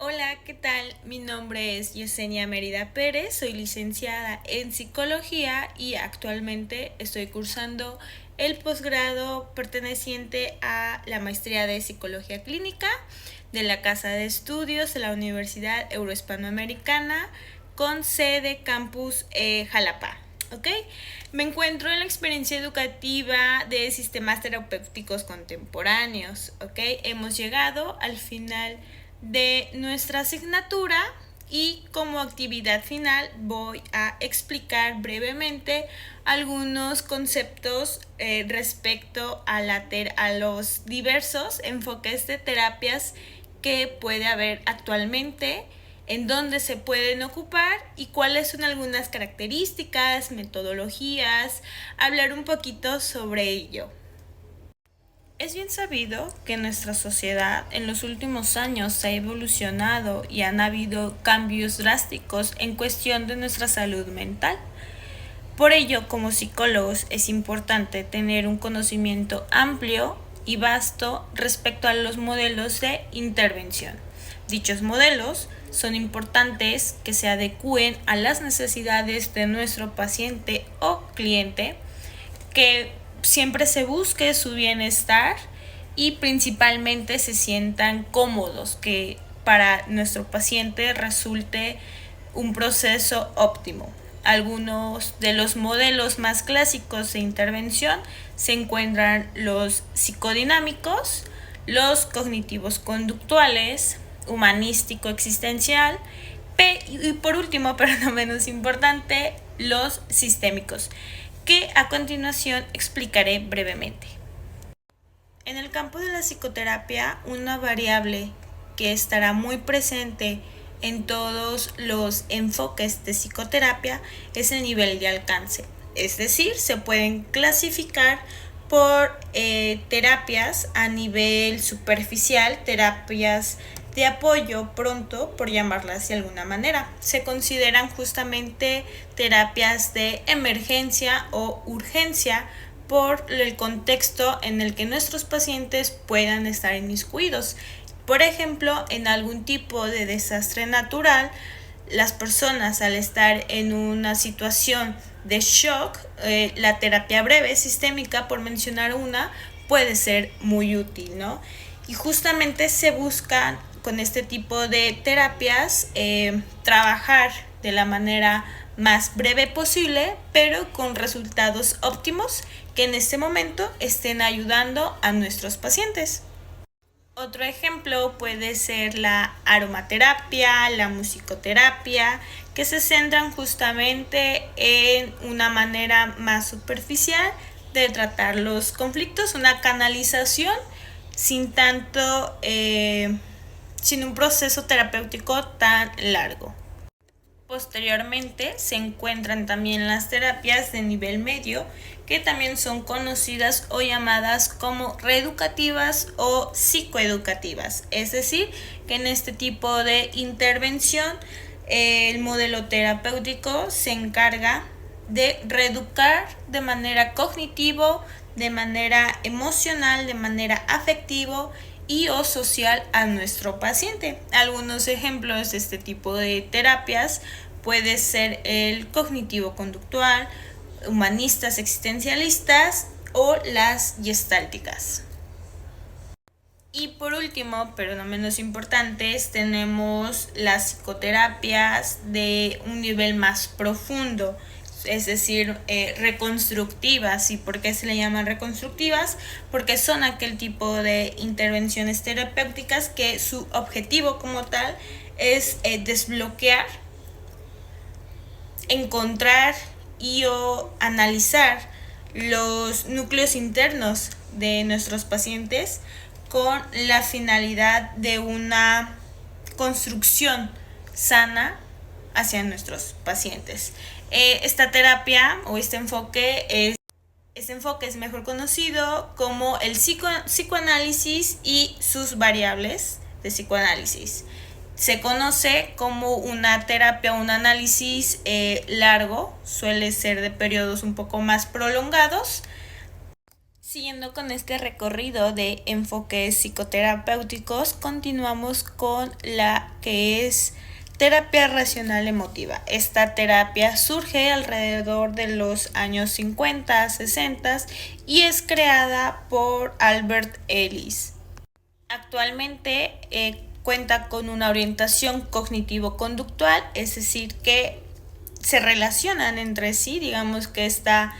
Hola, ¿qué tal? Mi nombre es Yesenia Mérida Pérez, soy licenciada en psicología y actualmente estoy cursando el posgrado perteneciente a la maestría de psicología clínica de la Casa de Estudios de la Universidad Eurohispanoamericana con sede campus Jalapa. ¿Ok? Me encuentro en la experiencia educativa de sistemas terapéuticos contemporáneos. ¿Ok? Hemos llegado al final de nuestra asignatura y como actividad final voy a explicar brevemente algunos conceptos respecto a los diversos enfoques de terapias que puede haber actualmente, en dónde se pueden ocupar y cuáles son algunas características, metodologías, hablar un poquito sobre ello. Es bien sabido que nuestra sociedad en los últimos años ha evolucionado y han habido cambios drásticos en cuestión de nuestra salud mental. Por ello, como psicólogos, es importante tener un conocimiento amplio y vasto respecto a los modelos de intervención. Dichos modelos son importantes que se adecúen a las necesidades de nuestro paciente o cliente, que siempre se busque su bienestar y principalmente se sientan cómodos, que para nuestro paciente resulte un proceso óptimo. Algunos de los modelos más clásicos de intervención se encuentran los psicodinámicos, los cognitivos conductuales, humanístico existencial y por último, pero no menos importante, los sistémicos, que a continuación explicaré brevemente. En el campo de la psicoterapia, una variable que estará muy presente en todos los enfoques de psicoterapia es el nivel de alcance. Es decir, se pueden clasificar por terapias a nivel superficial, terapias de apoyo pronto, por llamarlas de alguna manera. Se consideran justamente terapias de emergencia o urgencia por el contexto en el que nuestros pacientes puedan estar inmiscuidos. Por ejemplo, en algún tipo de desastre natural, las personas al estar en una situación de shock, la terapia breve sistémica, por mencionar una, puede ser muy útil, ¿no? Y justamente se buscan con este tipo de terapias trabajar de la manera más breve posible, pero con resultados óptimos que en este momento estén ayudando a nuestros pacientes. Otro ejemplo puede ser la aromaterapia, la musicoterapia, que se centran justamente en una manera más superficial de tratar los conflictos, una canalización sin tanto, sin un proceso terapéutico tan largo. Posteriormente se encuentran también las terapias de nivel medio, que también son conocidas o llamadas como reeducativas o psicoeducativas. Es decir, que en este tipo de intervención el modelo terapéutico se encarga de reeducar de manera cognitivo, de manera emocional, de afectiva y o social a nuestro paciente. Algunos ejemplos de este tipo de terapias puede ser el cognitivo conductual, humanistas existencialistas o las gestálticas. Y por último, pero no menos importantes, tenemos las psicoterapias de un nivel más profundo, es decir, reconstructivas. ¿Y por qué se le llaman reconstructivas? Porque son aquel tipo de intervenciones terapéuticas que su objetivo como tal es desbloquear, encontrar y o analizar los núcleos internos de nuestros pacientes con la finalidad de una construcción sana hacia nuestros pacientes. Esta terapia o este enfoque es mejor conocido como el psicoanálisis y sus variables de psicoanálisis. Se conoce como una terapia, un análisis largo, suele ser de periodos un poco más prolongados. Siguiendo con este recorrido de enfoques psicoterapéuticos, continuamos con la que es terapia racional emotiva. Esta terapia surge alrededor de los años 50, 60 y es creada por Albert Ellis. Actualmente cuenta con una orientación cognitivo-conductual, es decir, que se relacionan entre sí, digamos que está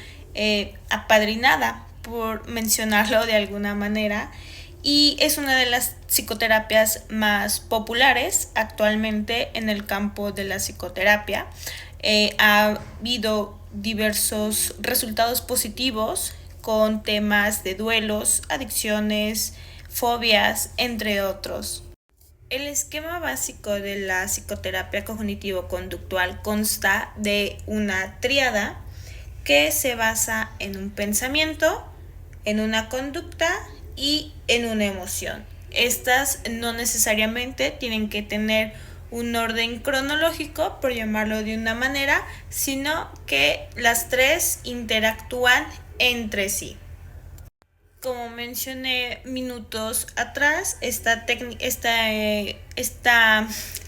apadrinada, por mencionarlo de alguna manera, y es una de las psicoterapias más populares actualmente en el campo de la psicoterapia. Ha habido diversos resultados positivos con temas de duelos, adicciones, fobias, entre otros. El esquema básico de la psicoterapia cognitivo-conductual consta de una tríada que se basa en un pensamiento, en una conducta y en una emoción. Estas no necesariamente tienen que tener un orden cronológico, por llamarlo de una manera, sino que las tres interactúan entre sí. Como mencioné minutos atrás, esta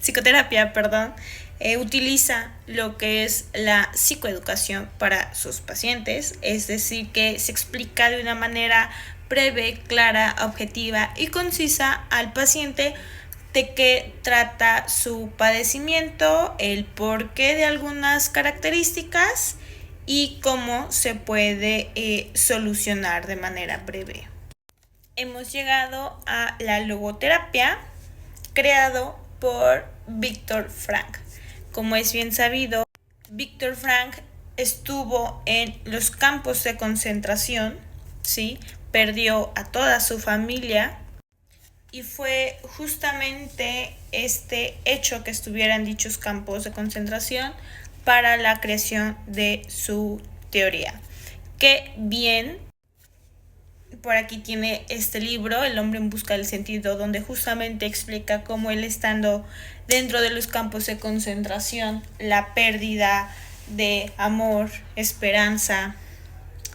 psicoterapia, utiliza lo que es la psicoeducación para sus pacientes, es decir, que se explica de una manera breve, clara, objetiva y concisa al paciente de qué trata su padecimiento, el porqué de algunas características y cómo se puede solucionar de manera breve. Hemos llegado a la logoterapia, creado por Viktor Frankl. Como es bien sabido, Viktor Frankl estuvo en los campos de concentración, ¿sí? Perdió a toda su familia y fue justamente este hecho que estuviera en dichos campos de concentración para la creación de su teoría. Que bien, por aquí tiene este libro, El hombre en busca del sentido, donde justamente explica cómo él, estando dentro de los campos de concentración, la pérdida de amor, esperanza,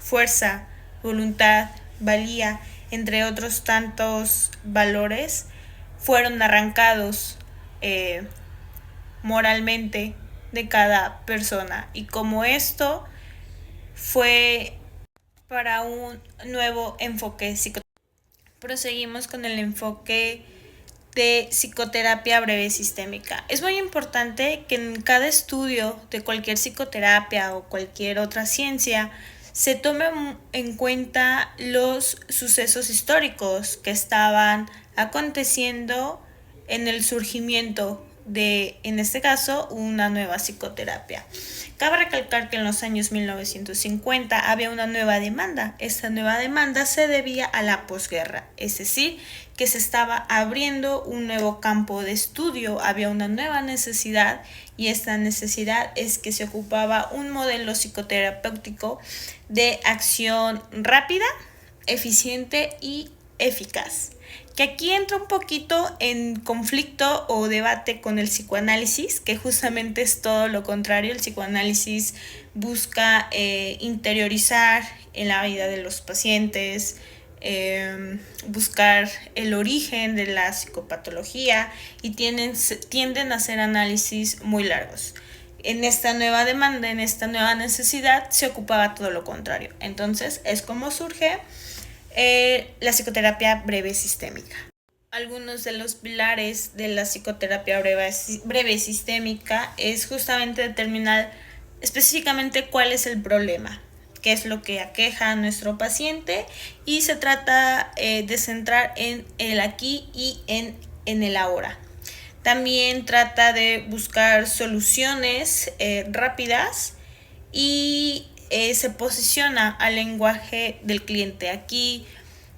fuerza, voluntad, valía, entre otros tantos valores, fueron arrancados moralmente de cada persona, y como esto fue para un nuevo enfoque psicoterapéutico. Proseguimos con el enfoque de psicoterapia breve sistémica. Es muy importante que en cada estudio de cualquier psicoterapia o cualquier otra ciencia se tome en cuenta los sucesos históricos que estaban aconteciendo en el surgimiento de, en este caso, una nueva psicoterapia. Cabe recalcar que en los años 1950 había una nueva demanda. Esta nueva demanda se debía a la posguerra, es decir, que se estaba abriendo un nuevo campo de estudio, había una nueva necesidad, y esta necesidad es que se ocupaba un modelo psicoterapéutico de acción rápida, eficiente y eficaz. Que aquí entra un poquito en conflicto o debate con el psicoanálisis, que justamente es todo lo contrario. El psicoanálisis busca interiorizar en la vida de los pacientes, buscar el origen de la psicopatología, y tienden a hacer análisis muy largos. En esta nueva demanda, en esta nueva necesidad, se ocupaba todo lo contrario. Entonces es como surge la psicoterapia breve sistémica. Algunos de los pilares de la psicoterapia breve sistémica es justamente determinar específicamente cuál es el problema, qué es lo que aqueja a nuestro paciente, y se trata de centrar en el aquí y en el ahora. También trata de buscar soluciones rápidas y se posiciona al lenguaje del cliente. Aquí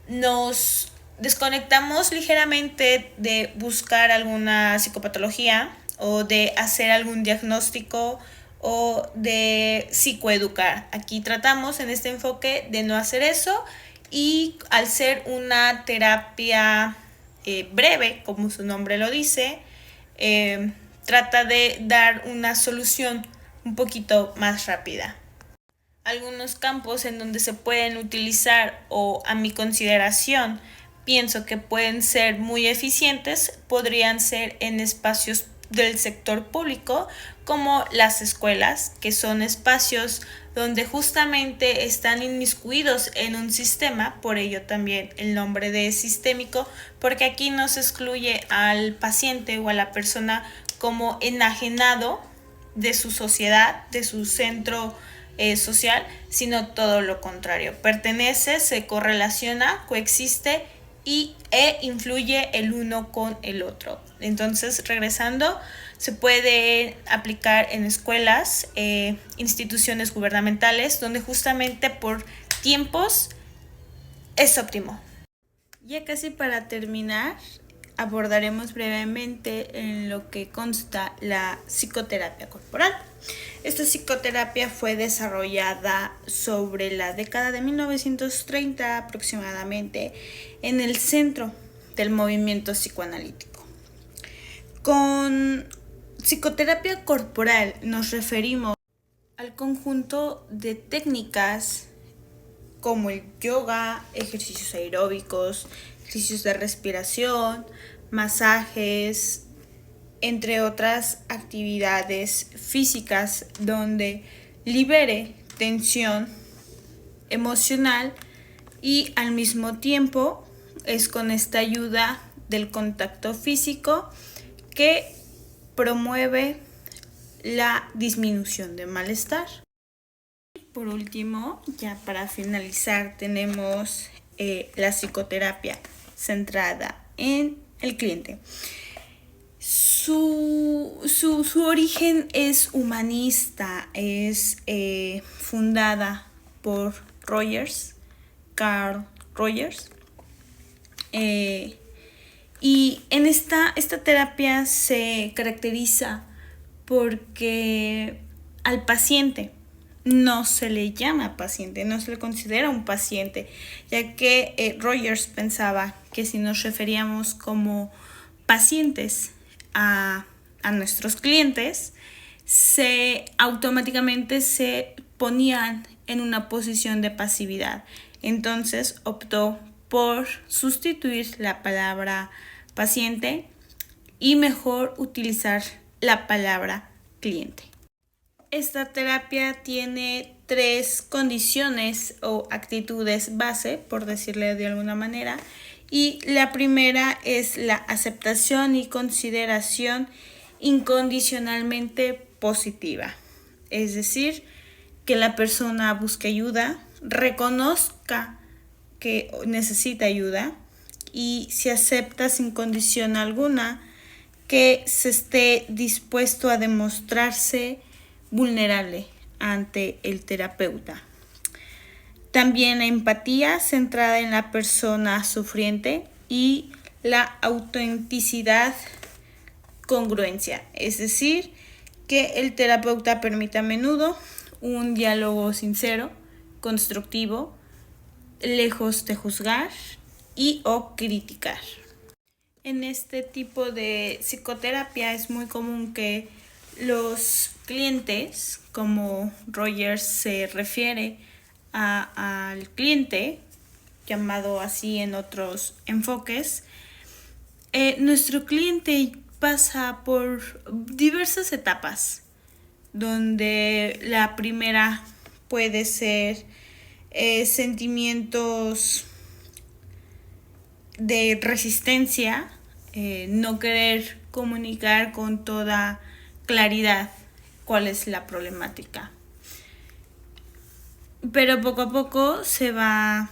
nos desconectamos ligeramente de buscar alguna psicopatología o de hacer algún diagnóstico o de psicoeducar. Aquí tratamos en este enfoque de no hacer eso, y al ser una terapia breve, como su nombre lo dice, trata de dar una solución un poquito más rápida. algunos campos en donde se pueden utilizar o a mi consideración pienso que pueden ser muy eficientes, podrían ser en espacios del sector público como las escuelas, que son espacios donde justamente están inmiscuidos en un sistema, por ello también el nombre de sistémico, porque aquí no se excluye al paciente o a la persona como enajenado de su sociedad, de su centro social, sino todo lo contrario. Pertenece, se correlaciona, coexiste e influye el uno con el otro. Entonces, regresando, se puede aplicar en escuelas, instituciones gubernamentales, donde justamente por tiempos es óptimo. Ya casi para terminar, abordaremos brevemente en lo que consta la psicoterapia corporal. Esta psicoterapia fue desarrollada sobre la década de 1930 aproximadamente en el centro del movimiento psicoanalítico. Con psicoterapia corporal nos referimos al conjunto de técnicas como el yoga, ejercicios aeróbicos, ejercicios de respiración, masajes, entre otras actividades físicas donde libere tensión emocional y al mismo tiempo es con esta ayuda del contacto físico que promueve la disminución de malestar. Por último, ya para finalizar, tenemos la psicoterapia centrada en el cliente. Su origen es humanista, es fundada por Carl Rogers. Y en esta terapia se caracteriza porque al paciente no se le llama paciente, no se le considera un paciente, ya que Rogers pensaba que si nos referíamos como pacientes a nuestros clientes, automáticamente se ponían en una posición de pasividad. Entonces optó por sustituir la palabra paciente y mejor utilizar la palabra cliente. Esta terapia tiene 3 condiciones o actitudes base, por decirle de alguna manera, y la primera es la aceptación y consideración incondicionalmente positiva, es decir, que la persona busque ayuda, reconozca que necesita ayuda y se acepta sin condición alguna, que se esté dispuesto a demostrarse vulnerable ante el terapeuta. También la empatía centrada en la persona sufriente y la autenticidad, congruencia, es decir, que el terapeuta permita a menudo un diálogo sincero, constructivo, lejos de juzgar y o criticar. En este tipo de psicoterapia es muy común que los clientes, como Rogers se refiere al cliente, llamado así en otros enfoques, nuestro cliente pasa por diversas etapas, donde la primera puede ser sentimientos de resistencia, no querer comunicar con toda claridad cuál es la problemática. Pero poco a poco se va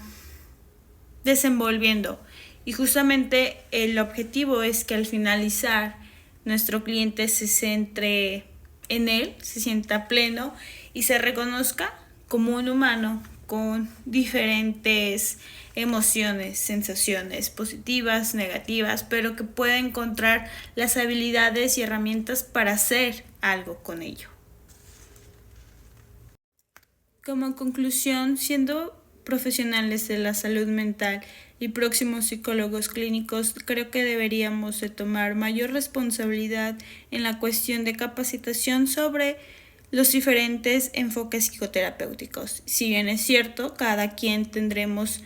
desenvolviendo y justamente el objetivo es que al finalizar nuestro cliente se centre en él, se sienta pleno y se reconozca como un humano con diferentes emociones, sensaciones positivas, negativas, pero que pueda encontrar las habilidades y herramientas para hacer algo con ello. Como conclusión, siendo profesionales de la salud mental y próximos psicólogos clínicos, creo que deberíamos de tomar mayor responsabilidad en la cuestión de capacitación sobre los diferentes enfoques psicoterapéuticos. Si bien es cierto, cada quien tendremos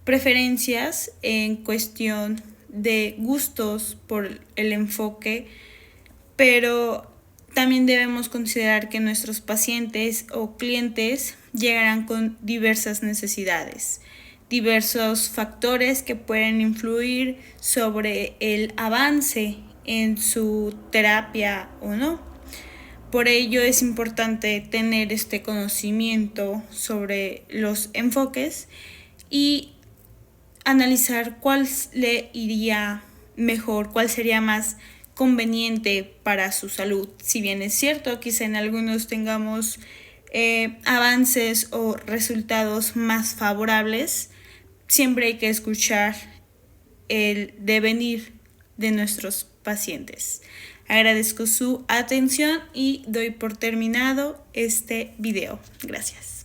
preferencias en cuestión de gustos por el enfoque, pero también debemos considerar que nuestros pacientes o clientes llegarán con diversas necesidades, diversos factores que pueden influir sobre el avance en su terapia o no. Por ello es importante tener este conocimiento sobre los enfoques y analizar cuál le iría mejor, cuál sería más conveniente para su salud. Si bien es cierto, quizá en algunos tengamos avances o resultados más favorables, siempre hay que escuchar el devenir de nuestros pacientes. Agradezco su atención y doy por terminado este video. Gracias.